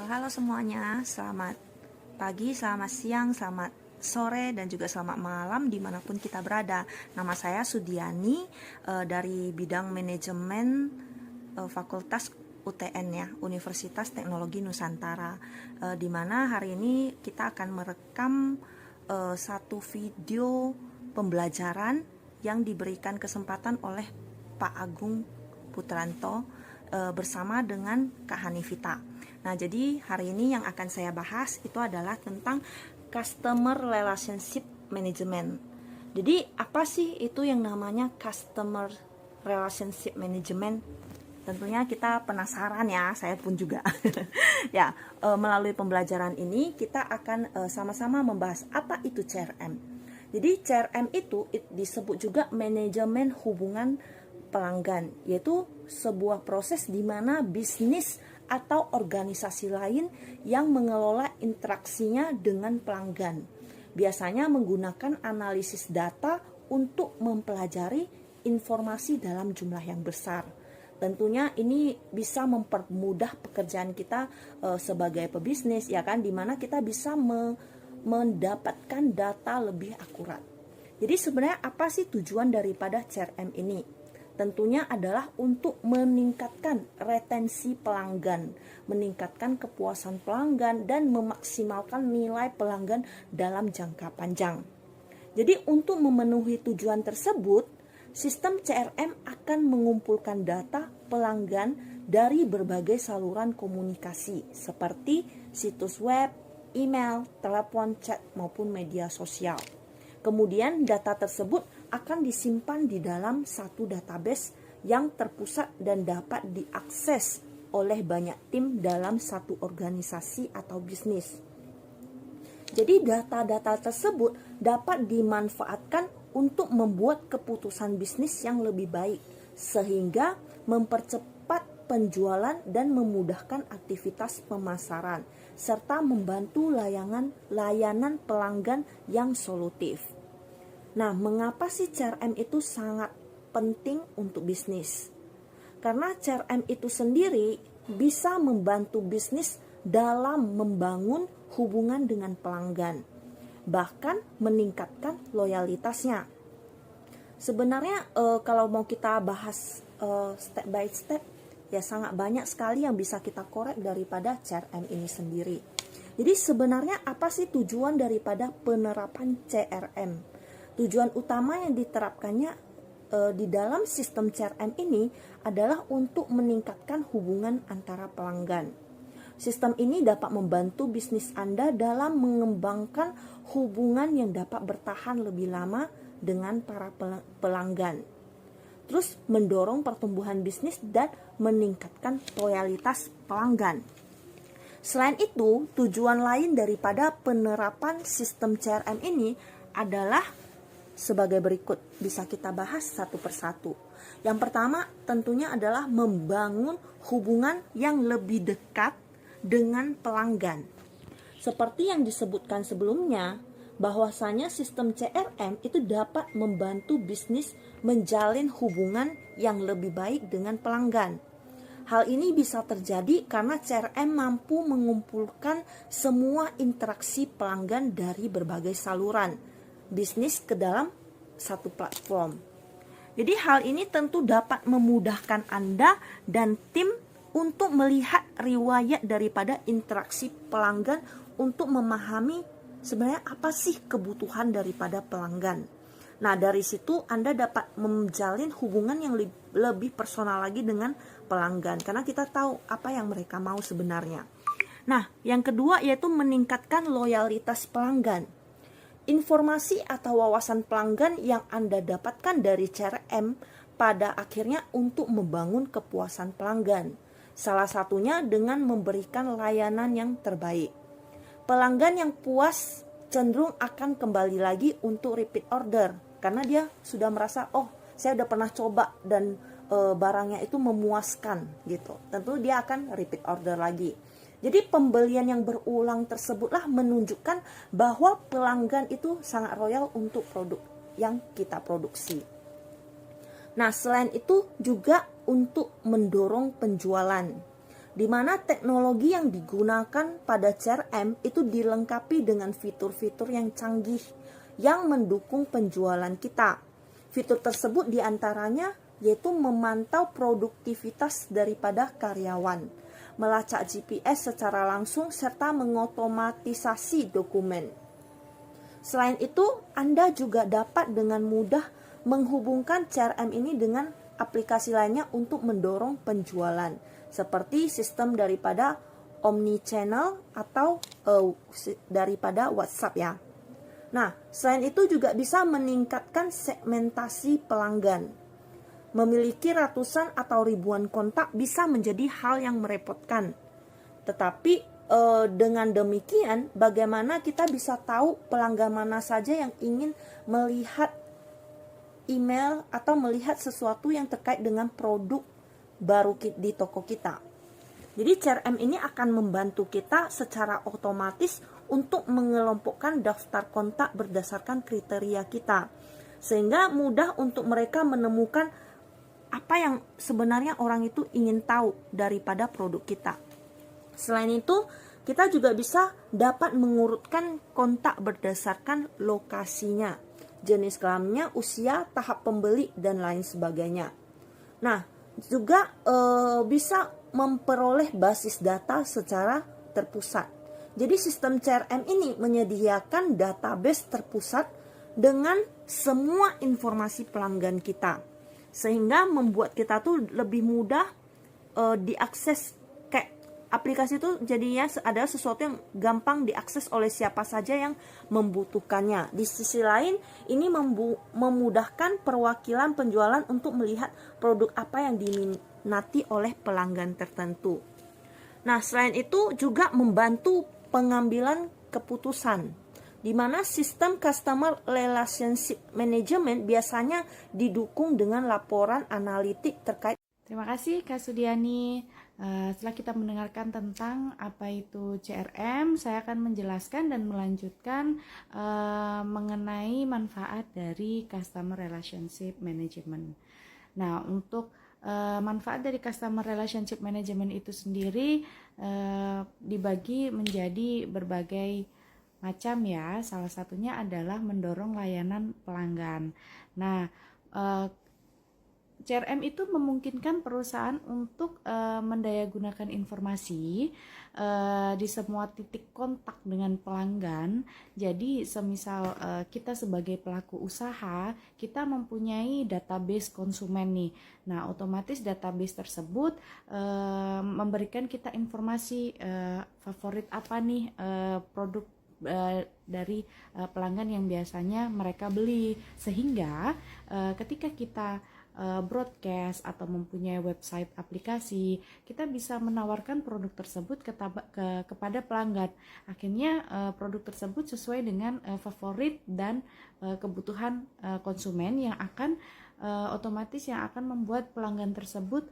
Halo semuanya, selamat pagi, selamat siang, selamat sore, dan juga selamat malam dimanapun kita berada. Nama saya Sudiani dari bidang manajemen Fakultas UTN ya, Universitas Teknologi Nusantara. Dimana hari ini kita akan merekam satu video pembelajaran yang diberikan kesempatan oleh Pak Agung Putranto bersama dengan Kak Hanifita. Nah, jadi hari ini yang akan saya bahas itu adalah tentang Customer Relationship Management. Jadi, apa sih itu yang namanya Customer Relationship Management? Tentunya kita penasaran ya, saya pun juga. Ya, melalui pembelajaran ini kita akan sama-sama membahas apa itu CRM. Jadi, CRM itu disebut juga manajemen hubungan pelanggan, yaitu sebuah proses di mana bisnis atau organisasi lain yang mengelola interaksinya dengan pelanggan. Biasanya menggunakan analisis data untuk mempelajari informasi dalam jumlah yang besar. Tentunya ini bisa mempermudah pekerjaan kita sebagai pebisnis, ya kan, dimana kita bisa mendapatkan data lebih akurat. Jadi sebenarnya apa sih tujuan daripada CRM ini? Tentunya adalah untuk meningkatkan retensi pelanggan, meningkatkan kepuasan pelanggan, dan memaksimalkan nilai pelanggan dalam jangka panjang. Jadi untuk memenuhi tujuan tersebut, sistem CRM akan mengumpulkan data pelanggan dari berbagai saluran komunikasi seperti situs web, email, telepon, chat, maupun media sosial. Kemudian data tersebut akan disimpan di dalam satu database yang terpusat dan dapat diakses oleh banyak tim dalam satu organisasi atau bisnis. Jadi data-data tersebut dapat dimanfaatkan untuk membuat keputusan bisnis yang lebih baik, sehingga mempercepat penjualan dan memudahkan aktivitas pemasaran, serta membantu layanan pelanggan yang solutif. Nah, mengapa sih CRM itu sangat penting untuk bisnis? Karena CRM itu sendiri bisa membantu bisnis dalam membangun hubungan dengan pelanggan, bahkan meningkatkan loyalitasnya. Sebenarnya kalau mau kita bahas step by step, ya sangat banyak sekali yang bisa kita korek daripada CRM ini sendiri. Jadi sebenarnya apa sih tujuan daripada penerapan CRM? Tujuan utama yang diterapkannya di dalam sistem CRM ini adalah untuk meningkatkan hubungan antara pelanggan. Sistem ini dapat membantu bisnis Anda dalam mengembangkan hubungan yang dapat bertahan lebih lama dengan para pelanggan. Terus mendorong pertumbuhan bisnis dan meningkatkan loyalitas pelanggan. Selain itu, tujuan lain daripada penerapan sistem CRM ini adalah sebagai berikut, bisa kita bahas satu persatu. Yang pertama tentunya adalah membangun hubungan yang lebih dekat dengan pelanggan. Seperti yang disebutkan sebelumnya, bahwasanya sistem CRM itu dapat membantu bisnis menjalin hubungan yang lebih baik dengan pelanggan. Hal ini bisa terjadi karena CRM mampu mengumpulkan semua interaksi pelanggan dari berbagai saluran bisnis ke dalam satu platform. Jadi hal ini tentu dapat memudahkan Anda dan tim untuk melihat riwayat daripada interaksi pelanggan untuk memahami sebenarnya apa sih kebutuhan daripada pelanggan. Nah, dari situ Anda dapat menjalin hubungan yang lebih personal lagi dengan pelanggan karena kita tahu apa yang mereka mau sebenarnya. Nah, yang kedua yaitu meningkatkan loyalitas pelanggan. Informasi atau wawasan pelanggan yang Anda dapatkan dari CRM pada akhirnya untuk membangun kepuasan pelanggan. Salah satunya dengan memberikan layanan yang terbaik. Pelanggan yang puas cenderung akan kembali lagi untuk repeat order karena dia sudah merasa, oh saya udah pernah coba dan barangnya itu memuaskan gitu. Tentu dia akan repeat order lagi. Jadi pembelian yang berulang tersebutlah menunjukkan bahwa pelanggan itu sangat loyal untuk produk yang kita produksi. Nah, selain itu juga untuk mendorong penjualan. di mana teknologi yang digunakan pada CRM itu dilengkapi dengan fitur-fitur yang canggih yang mendukung penjualan kita. Fitur tersebut diantaranya yaitu memantau produktivitas daripada karyawan, melacak GPS secara langsung, serta mengotomatisasi dokumen. Selain itu, Anda juga dapat dengan mudah menghubungkan CRM ini dengan aplikasi lainnya untuk mendorong penjualan, seperti sistem daripada omnichannel atau daripada WhatsApp ya. Nah, selain itu juga bisa meningkatkan segmentasi pelanggan. Memiliki ratusan atau ribuan kontak bisa menjadi hal yang merepotkan. Tetapi dengan demikian, bagaimana kita bisa tahu pelanggan mana saja yang ingin melihat email atau melihat sesuatu yang terkait dengan produk baru di toko kita. Jadi CRM ini akan membantu kita secara otomatis untuk mengelompokkan daftar kontak berdasarkan kriteria kita, sehingga mudah untuk mereka menemukan apa yang sebenarnya orang itu ingin tahu daripada produk kita. Selain itu, kita juga bisa dapat mengurutkan kontak berdasarkan lokasinya, jenis kelaminnya, usia, tahap pembeli, dan lain sebagainya. Nah, juga bisa memperoleh basis data secara terpusat. Jadi sistem CRM ini menyediakan database terpusat dengan semua informasi pelanggan kita, sehingga membuat kita tuh lebih mudah diakses. Kayak aplikasi itu jadinya ada sesuatu yang gampang diakses oleh siapa saja yang membutuhkannya. Di sisi lain, ini memudahkan perwakilan penjualan untuk melihat produk apa yang diminati oleh pelanggan tertentu. Nah, selain itu juga membantu pengambilan keputusan, di mana sistem Customer Relationship Management biasanya didukung dengan laporan analitik terkait. Terima kasih Kak Sudiani. Setelah kita mendengarkan tentang apa itu CRM, saya akan menjelaskan dan melanjutkan mengenai manfaat dari Customer Relationship Management. Nah, untuk manfaat dari Customer Relationship Management itu sendiri dibagi menjadi berbagai macam ya. Salah satunya adalah mendorong layanan pelanggan. Nah, CRM itu memungkinkan perusahaan untuk mendayagunakan informasi di semua titik kontak dengan pelanggan. Jadi semisal kita sebagai pelaku usaha, kita mempunyai database konsumen nih. Nah, otomatis database tersebut memberikan kita informasi favorit apa nih produk dari pelanggan yang biasanya mereka beli, sehingga ketika kita broadcast atau mempunyai website aplikasi, kita bisa menawarkan produk tersebut kepada pelanggan. Akhirnya produk tersebut sesuai dengan favorit dan kebutuhan konsumen yang akan otomatis yang akan membuat pelanggan tersebut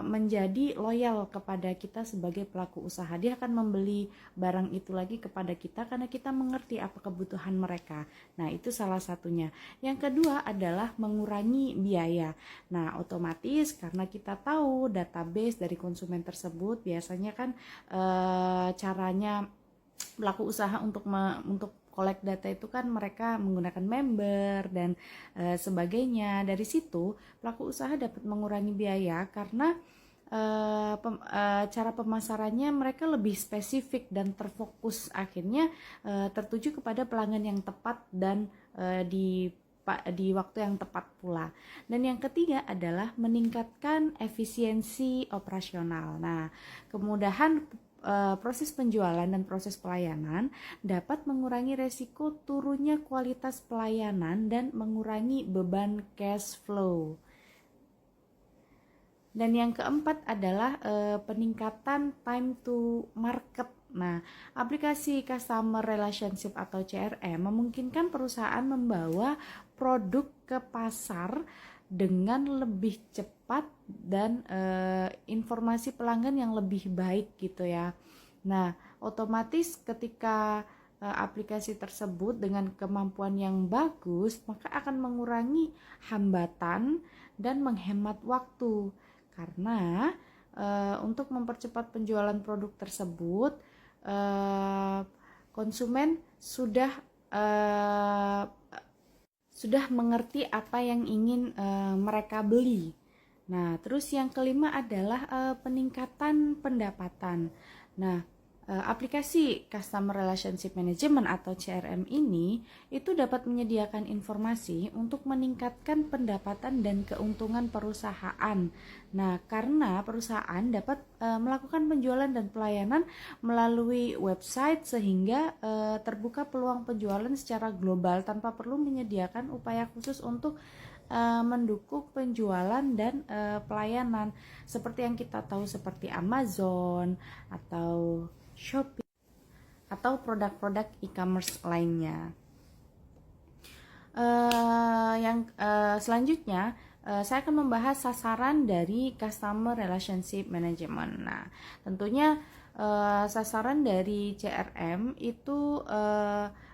menjadi loyal kepada kita sebagai pelaku usaha. Dia akan membeli barang itu lagi kepada kita karena kita mengerti apa kebutuhan mereka. Nah, itu salah satunya. Yang kedua adalah mengurangi biaya. Nah, otomatis karena kita tahu database dari konsumen tersebut, biasanya kan caranya pelaku usaha untuk collect data itu kan mereka menggunakan member dan sebagainya. Dari situ pelaku usaha dapat mengurangi biaya karena cara pemasarannya mereka lebih spesifik dan terfokus, akhirnya tertuju kepada pelanggan yang tepat dan di waktu yang tepat pula. Dan yang ketiga adalah meningkatkan efisiensi operasional. Nah, kemudahan proses penjualan dan proses pelayanan dapat mengurangi resiko turunnya kualitas pelayanan dan mengurangi beban cash flow. Dan yang keempat adalah peningkatan time to market. Nah, aplikasi Customer Relationship atau CRM memungkinkan perusahaan membawa produk ke pasar dengan lebih cepat dan informasi pelanggan yang lebih baik gitu ya. Nah, otomatis ketika aplikasi tersebut dengan kemampuan yang bagus, maka akan mengurangi hambatan dan menghemat waktu. Karena untuk mempercepat penjualan produk tersebut, konsumen sudah mengerti apa yang ingin mereka beli. Nah, terus yang kelima adalah peningkatan pendapatan. Nah, aplikasi Customer Relationship Management atau CRM ini itu dapat menyediakan informasi untuk meningkatkan pendapatan dan keuntungan perusahaan. Nah, karena perusahaan dapat melakukan penjualan dan pelayanan melalui website sehingga terbuka peluang penjualan secara global tanpa perlu menyediakan upaya khusus untuk mendukung penjualan dan pelayanan seperti yang kita tahu seperti Amazon atau Shopee atau produk-produk e-commerce lainnya. Selanjutnya saya akan membahas sasaran dari Customer Relationship Management. Nah, tentunya sasaran dari CRM itu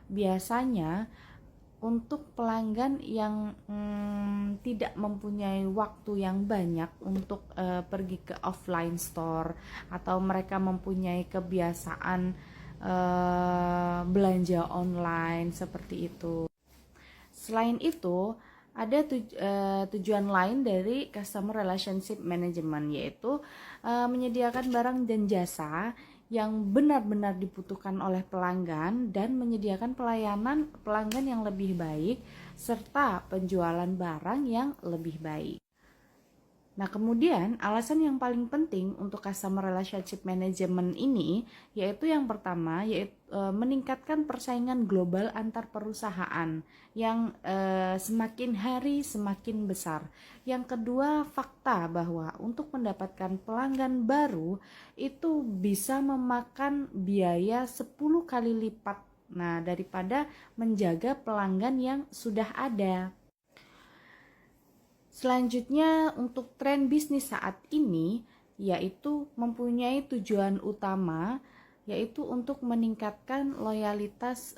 biasanya untuk pelanggan yang tidak mempunyai waktu yang banyak untuk pergi ke offline store atau mereka mempunyai kebiasaan belanja online seperti itu. Selain itu, ada tujuan lain dari Customer Relationship Management, yaitu menyediakan barang dan jasa yang benar-benar dibutuhkan oleh pelanggan dan menyediakan pelayanan pelanggan yang lebih baik serta penjualan barang yang lebih baik. Nah, kemudian alasan yang paling penting untuk Customer Relationship Management ini yaitu yang pertama yaitu meningkatkan persaingan global antar perusahaan yang semakin hari semakin besar. Yang kedua, fakta bahwa untuk mendapatkan pelanggan baru itu bisa memakan biaya 10 kali lipat daripada menjaga pelanggan yang sudah ada. Selanjutnya, untuk tren bisnis saat ini yaitu mempunyai tujuan utama yaitu untuk meningkatkan loyalitas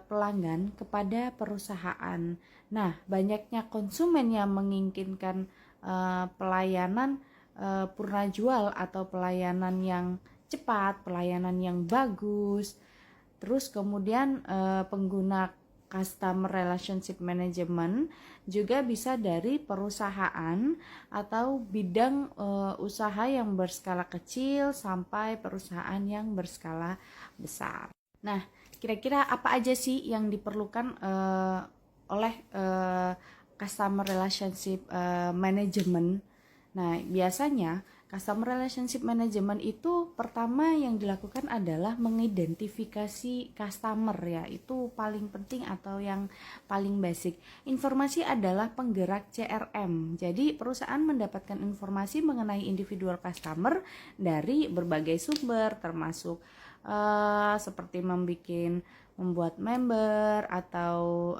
pelanggan kepada perusahaan. Nah, banyaknya konsumen yang menginginkan pelayanan purna jual atau pelayanan yang cepat, pelayanan yang bagus. Terus kemudian pengguna Customer Relationship Management juga bisa dari perusahaan atau bidang usaha yang berskala kecil sampai perusahaan yang berskala besar. Nah, kira-kira apa aja sih yang diperlukan oleh Customer Relationship Management? Nah, biasanya Customer Relationship Management itu pertama yang dilakukan adalah mengidentifikasi customer ya, itu paling penting atau yang paling basic. Informasi adalah penggerak CRM. Jadi perusahaan mendapatkan informasi mengenai individual customer dari berbagai sumber termasuk seperti membuat member atau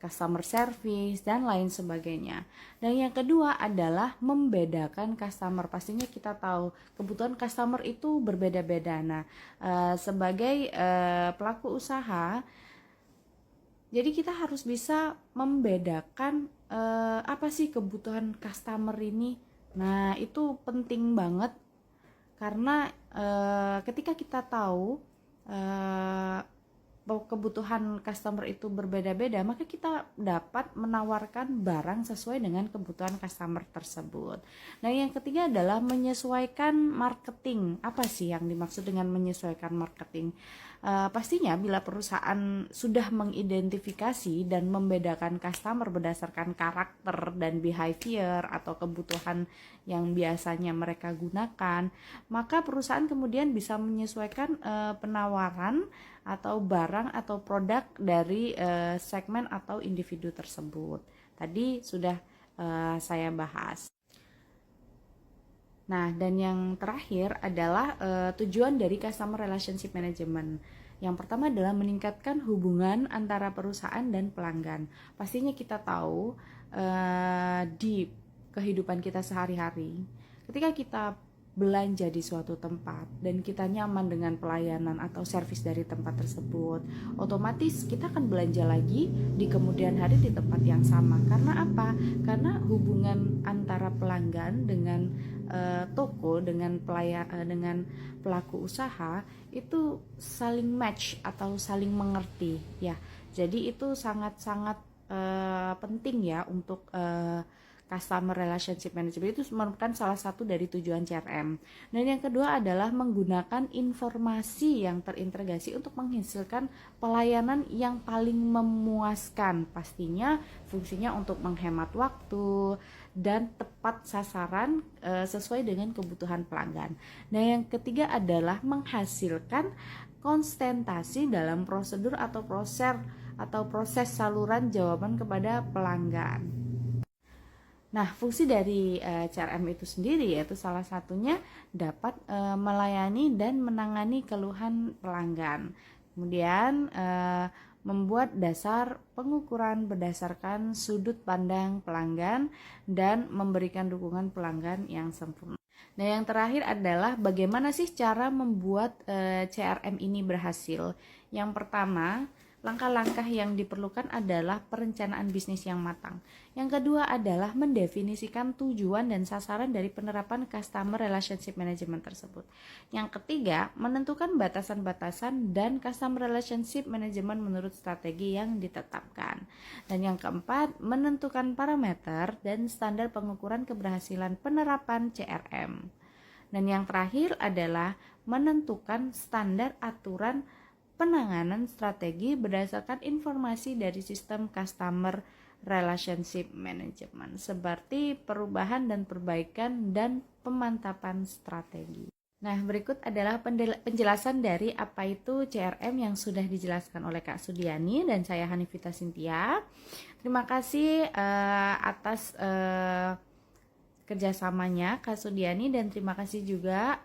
customer service, dan lain sebagainya. Dan yang kedua adalah membedakan customer. Pastinya kita tahu kebutuhan customer itu berbeda-beda. Nah, sebagai pelaku usaha, jadi kita harus bisa membedakan apa sih kebutuhan customer ini. Nah, itu penting banget karena ketika kita tahu bahwa kebutuhan customer itu berbeda-beda, maka kita dapat menawarkan barang sesuai dengan kebutuhan customer tersebut. Nah, yang ketiga adalah menyesuaikan marketing. Apa sih yang dimaksud dengan menyesuaikan marketing? Pastinya bila perusahaan sudah mengidentifikasi dan membedakan customer berdasarkan karakter dan behavior atau kebutuhan yang biasanya mereka gunakan, maka perusahaan kemudian bisa menyesuaikan penawaran atau barang atau produk dari segmen atau individu tersebut. Tadi sudah saya bahas. Nah, dan yang terakhir adalah tujuan dari Customer Relationship Management. Yang pertama adalah meningkatkan hubungan antara perusahaan dan pelanggan. Pastinya kita tahu di kehidupan kita sehari-hari, ketika kita belanja di suatu tempat dan kita nyaman dengan pelayanan atau servis dari tempat tersebut, otomatis kita akan belanja lagi di kemudian hari di tempat yang sama. Karena apa? Karena hubungan antara pelanggan dengan toko, dengan dengan pelaku usaha itu saling match atau saling mengerti ya. Jadi itu sangat-sangat penting ya untuk customer relationship management. Itu merupakan salah satu dari tujuan CRM. Dan yang kedua adalah menggunakan informasi yang terintegrasi untuk menghasilkan pelayanan yang paling memuaskan. Pastinya fungsinya untuk menghemat waktu dan tepat sasaran sesuai dengan kebutuhan pelanggan. Nah, yang ketiga adalah menghasilkan konsistensi dalam prosedur atau proses saluran jawaban kepada pelanggan. Nah, fungsi dari CRM itu sendiri yaitu salah satunya dapat melayani dan menangani keluhan pelanggan. Kemudian membuat dasar pengukuran berdasarkan sudut pandang pelanggan dan memberikan dukungan pelanggan yang sempurna. Nah, yang terakhir adalah bagaimana sih cara membuat CRM ini berhasil? Yang pertama, langkah-langkah yang diperlukan adalah perencanaan bisnis yang matang. Yang kedua adalah mendefinisikan tujuan dan sasaran dari penerapan customer relationship management tersebut. Yang ketiga, menentukan batasan-batasan dan customer relationship management menurut strategi yang ditetapkan. Dan yang keempat, menentukan parameter dan standar pengukuran keberhasilan penerapan CRM. Dan yang terakhir adalah menentukan standar aturan penanganan strategi berdasarkan informasi dari sistem customer relationship management seperti perubahan dan perbaikan dan pemantapan strategi. Nah, berikut adalah penjelasan dari apa itu CRM yang sudah dijelaskan oleh Kak Sudiani dan saya Hanifita Cynthia. Terima kasih atas kerjasamanya Kak Sudiani, dan terima kasih juga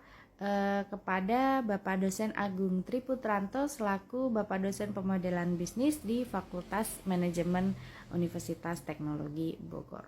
kepada Bapak Dosen Agung Triputranto selaku Bapak Dosen Pemodelan Bisnis di Fakultas Manajemen Universitas Teknologi Bogor.